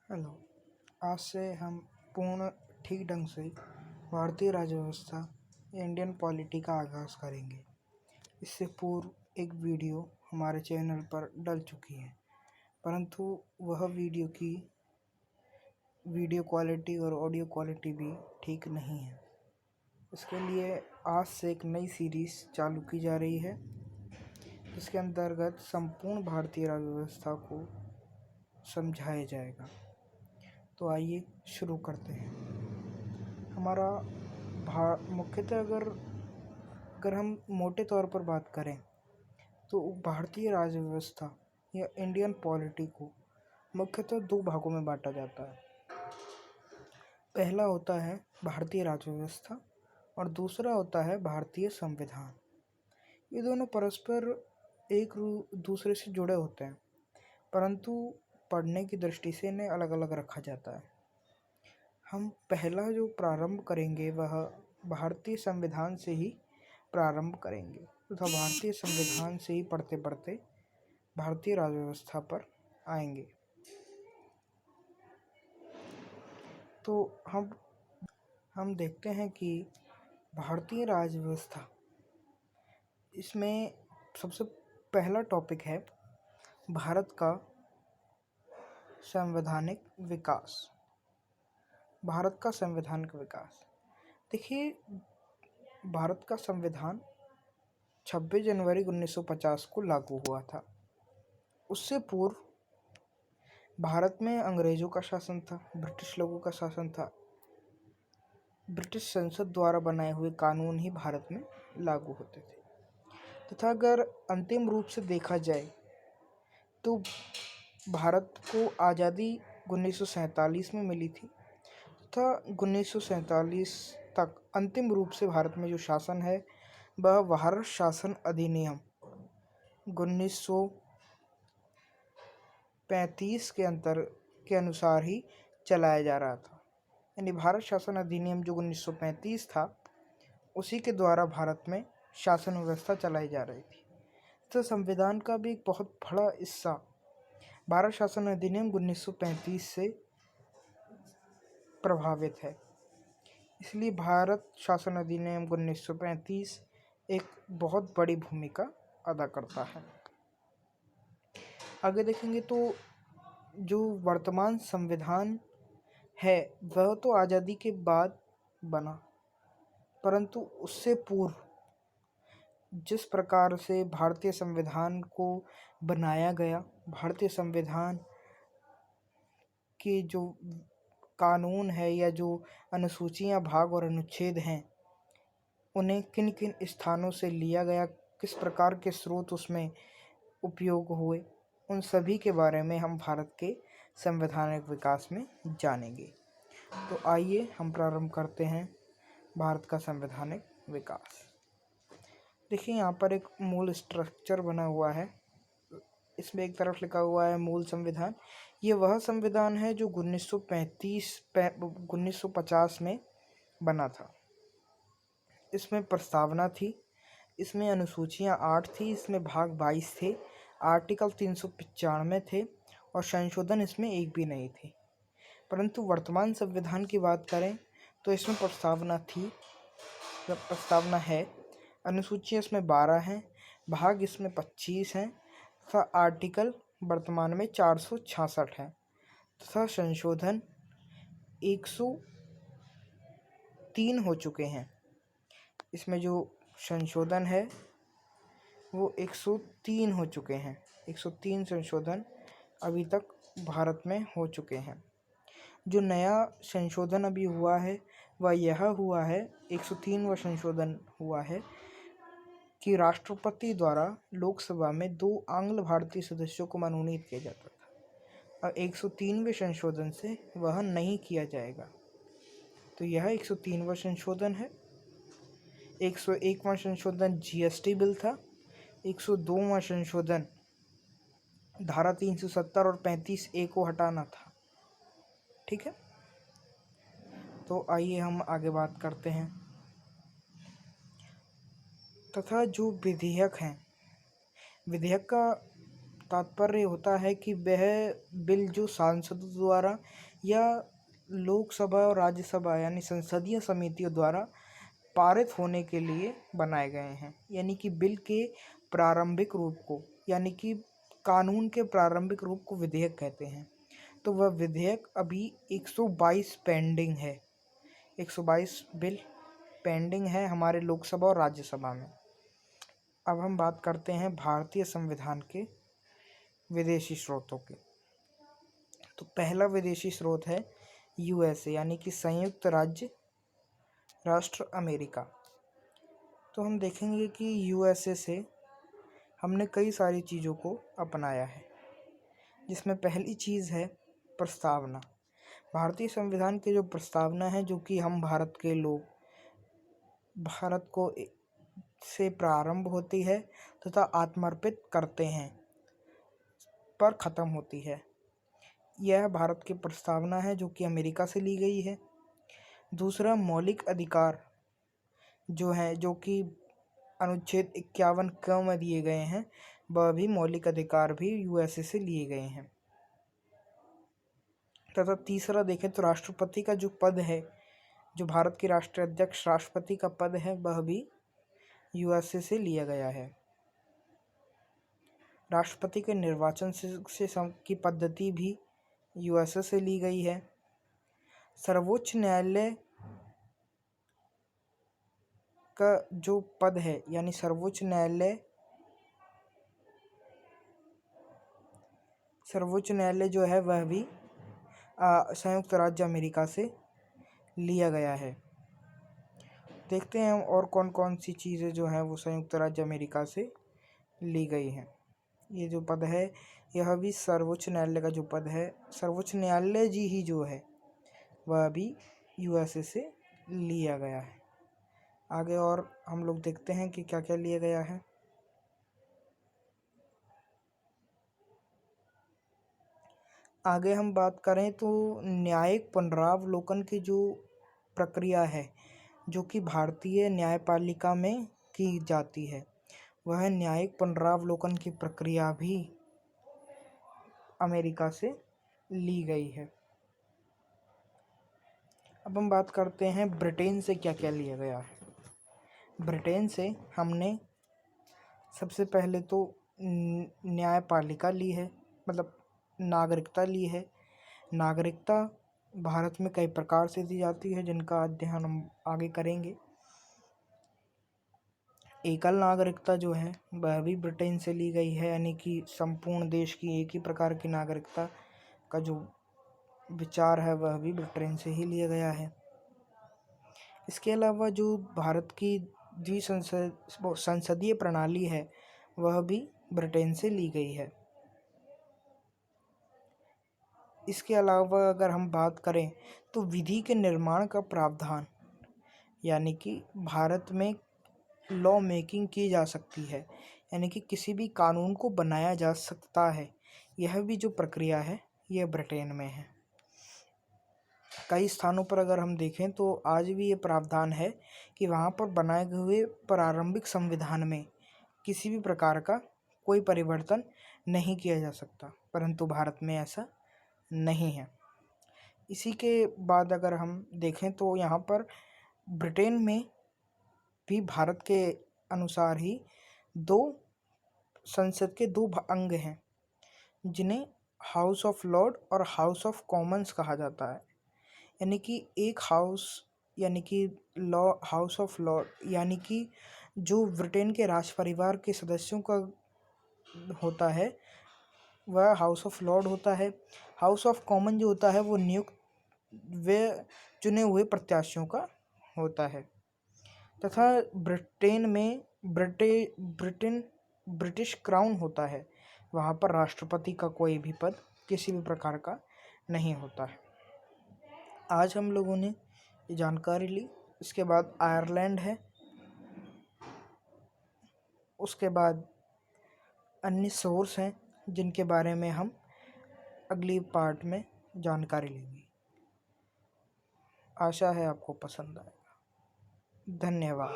Hello. आज से हम पूर्ण ठीक ढंग से भारतीय राज्य व्यवस्था इंडियन पॉलिटी का आगाज़ करेंगे। इससे पूर्व एक वीडियो हमारे चैनल पर डल चुकी है, परंतु वह वीडियो की वीडियो क्वालिटी और ऑडियो क्वालिटी भी ठीक नहीं है। इसके लिए आज से एक नई सीरीज़ चालू की जा रही है, जिसके अंतर्गत संपूर्ण भारतीय राज्य व्यवस्था को समझाया जाएगा। तो आइए शुरू करते हैं। हमारा मुख्यतः अगर हम मोटे तौर पर बात करें तो भारतीय राज्य व्यवस्था या इंडियन पॉलिटी को मुख्यतः दो भागों में बांटा जाता है। पहला होता है भारतीय राज्य व्यवस्था और दूसरा होता है भारतीय संविधान। ये दोनों परस्पर एक दूसरे से जुड़े होते हैं, परंतु पढ़ने की दृष्टि से इन्हें अलग अलग रखा जाता है। हम पहला जो प्रारंभ करेंगे वह भारतीय संविधान से ही प्रारंभ करेंगे तथा भारतीय संविधान से ही पढ़ते पढ़ते भारतीय राज्य व्यवस्था पर आएंगे। तो हम देखते हैं कि भारतीय राज्य व्यवस्था, इसमें सबसे पहला टॉपिक है भारत का संवैधानिक विकास। भारत का संवैधानिक विकास, देखिए, भारत का संविधान 26 जनवरी 1950 को लागू हुआ था। उससे पूर्व भारत में अंग्रेज़ों का शासन था, ब्रिटिश लोगों का शासन था। ब्रिटिश संसद द्वारा बनाए हुए कानून ही भारत में लागू होते थे तथा अगर अंतिम रूप से देखा जाए तो भारत को आज़ादी 1947 में मिली थी तथा 1947 तक अंतिम रूप से भारत में जो शासन है वह भारत शासन अधिनियम 1935 के अनुसार ही चलाया जा रहा था। यानी भारत शासन अधिनियम जो 1935 था, उसी के द्वारा भारत में शासन व्यवस्था चलाई जा रही थी। तो संविधान का भी एक बहुत बड़ा हिस्सा भारत शासन अधिनियम 1935 से प्रभावित है। इसलिए भारत शासन अधिनियम 1935 एक बहुत बड़ी भूमिका अदा करता है। आगे देखेंगे तो जो वर्तमान संविधान है वह तो आज़ादी के बाद बना, परंतु उससे पूर्व जिस प्रकार से भारतीय संविधान को बनाया गया, भारतीय संविधान के जो कानून है या जो अनुसूचियां, भाग और अनुच्छेद हैं, उन्हें किन किन स्थानों से लिया गया, किस प्रकार के स्रोत उसमें उपयोग हुए, उन सभी के बारे में हम भारत के संवैधानिक विकास में जानेंगे। तो आइए हम प्रारंभ करते हैं भारत का संवैधानिक विकास। देखिए, यहाँ पर एक मूल स्ट्रक्चर बना हुआ है। इसमें एक तरफ लिखा हुआ है मूल संविधान। ये वह संविधान है जो 1950 में बना था। इसमें प्रस्तावना थी, इसमें अनुसूचियाँ 8 थी, इसमें भाग 22 थे, आर्टिकल 395 थे और संशोधन इसमें एक भी नहीं थे। परंतु वर्तमान संविधान की बात करें तो इसमें प्रस्तावना है, अनुसूचियाँ इसमें 12 हैं, भाग इसमें 25 हैं तथा आर्टिकल वर्तमान में 466 हैं तथा संशोधन 103 हो चुके हैं। इसमें जो संशोधन है वो 103 हो चुके हैं। 103 संशोधन अभी तक भारत में हो चुके हैं। जो नया संशोधन अभी हुआ है वह यह हुआ है, 103वां संशोधन हुआ है कि राष्ट्रपति द्वारा लोकसभा में 2 आंग्ल भारतीय सदस्यों को मनोनीत किया जाता था और 103वें संशोधन से वह नहीं किया जाएगा। तो यह 103वां संशोधन है। 101वां संशोधन जीएसटी बिल था। 102वां संशोधन धारा 370 और 35A को हटाना था। ठीक है, तो आइए हम आगे बात करते हैं। तथा जो विधेयक हैं, विधेयक का तात्पर्य होता है कि वह बिल जो सांसदों द्वारा या लोकसभा और राज्यसभा यानी संसदीय समितियों द्वारा पारित होने के लिए बनाए गए हैं। यानी कि बिल के प्रारंभिक रूप को यानी कि कानून के प्रारंभिक रूप को विधेयक कहते हैं। तो वह विधेयक अभी 122 पेंडिंग है। 122 बिल पेंडिंग है हमारे लोकसभा और राज्यसभा में। अब हम बात करते हैं भारतीय संविधान के विदेशी स्रोतों के। तो पहला विदेशी स्रोत है यूएसए यानी कि संयुक्त राष्ट्र अमेरिका। तो हम देखेंगे कि यूएसए से हमने कई सारी चीज़ों को अपनाया है, जिसमें पहली चीज़ है प्रस्तावना। भारतीय संविधान की जो प्रस्तावना है, जो कि हम भारत के लोग भारत को से प्रारंभ होती है तथा आत्मर्पित करते हैं पर ख़त्म होती है, यह भारत की प्रस्तावना है जो कि अमेरिका से ली गई है। दूसरा मौलिक अधिकार जो है, जो कि अनुच्छेद 51 क में दिए गए हैं, वह भी मौलिक अधिकार भी यूएसए से लिए गए हैं। तथा तीसरा देखें तो राष्ट्रपति का जो पद है, जो भारत के राष्ट्रीय अध्यक्ष राष्ट्रपति का पद है, वह भी यूएसए से लिया गया है। राष्ट्रपति के निर्वाचन की पद्धति भी यूएसए से ली गई है। सर्वोच्च न्यायालय का जो पद है, यानी सर्वोच्च न्यायालय जो है, वह भी संयुक्त राज्य अमेरिका से लिया गया है। देखते हैं हम और कौन कौन सी चीज़ें जो हैं वो संयुक्त राज्य अमेरिका से ली गई हैं। ये जो पद है, यह भी सर्वोच्च न्यायालय का जो पद है, सर्वोच्च न्यायालय जी ही जो है, वह भी यूएसए से लिया गया है। आगे और हम लोग देखते हैं कि क्या क्या लिया गया है। आगे हम बात करें तो न्यायिक पुनरावलोकन की जो प्रक्रिया है, जो कि भारतीय न्यायपालिका में की जाती है, वह न्यायिक पुनरावलोकन की प्रक्रिया भी अमेरिका से ली गई है। अब हम बात करते हैं ब्रिटेन से क्या क्या लिया गया है। ब्रिटेन से हमने सबसे पहले तो न्यायपालिका ली है, मतलब नागरिकता ली है। नागरिकता भारत में कई प्रकार से दी जाती है, जिनका अध्ययन हम आगे करेंगे। एकल नागरिकता जो है, वह भी ब्रिटेन से ली गई है, यानी कि संपूर्ण देश की एक ही प्रकार की नागरिकता का जो विचार है, वह भी ब्रिटेन से ही लिया गया है। इसके अलावा जो भारत की संसदीय प्रणाली है, वह भी ब्रिटेन से ली गई है। इसके अलावा अगर हम बात करें तो विधि के निर्माण का प्रावधान, यानी कि भारत में लॉ मेकिंग की जा सकती है, यानी कि किसी भी कानून को बनाया जा सकता है, यह भी जो प्रक्रिया है, यह ब्रिटेन में है। कई स्थानों पर अगर हम देखें तो आज भी ये प्रावधान है कि वहाँ पर बनाए हुए प्रारंभिक संविधान में किसी भी प्रकार का कोई परिवर्तन नहीं किया जा सकता, परंतु भारत में ऐसा नहीं है। इसी के बाद अगर हम देखें तो यहाँ पर ब्रिटेन में भी भारत के अनुसार ही संसद के दो अंग हैं, जिन्हें हाउस ऑफ लॉर्ड और हाउस ऑफ कॉमन्स कहा जाता है। यानी कि एक हाउस, यानी कि हाउस ऑफ लॉर्ड, यानी कि जो ब्रिटेन के राज परिवार के सदस्यों का होता है, वह हाउस ऑफ लॉर्ड होता है। हाउस ऑफ कॉमन जो होता है, वो नियुक्त व चुने हुए प्रत्याशियों का होता है। तथा ब्रिटेन में ब्रिटिश क्राउन होता है, वहाँ पर राष्ट्रपति का कोई भी पद किसी भी प्रकार का नहीं होता है। आज हम लोगों ने ये जानकारी ली। इसके बाद आयरलैंड है, उसके बाद अन्य सोर्स हैं जिनके बारे में हम अगली पार्ट में जानकारी लेंगे। आशा है आपको पसंद आएगा। धन्यवाद।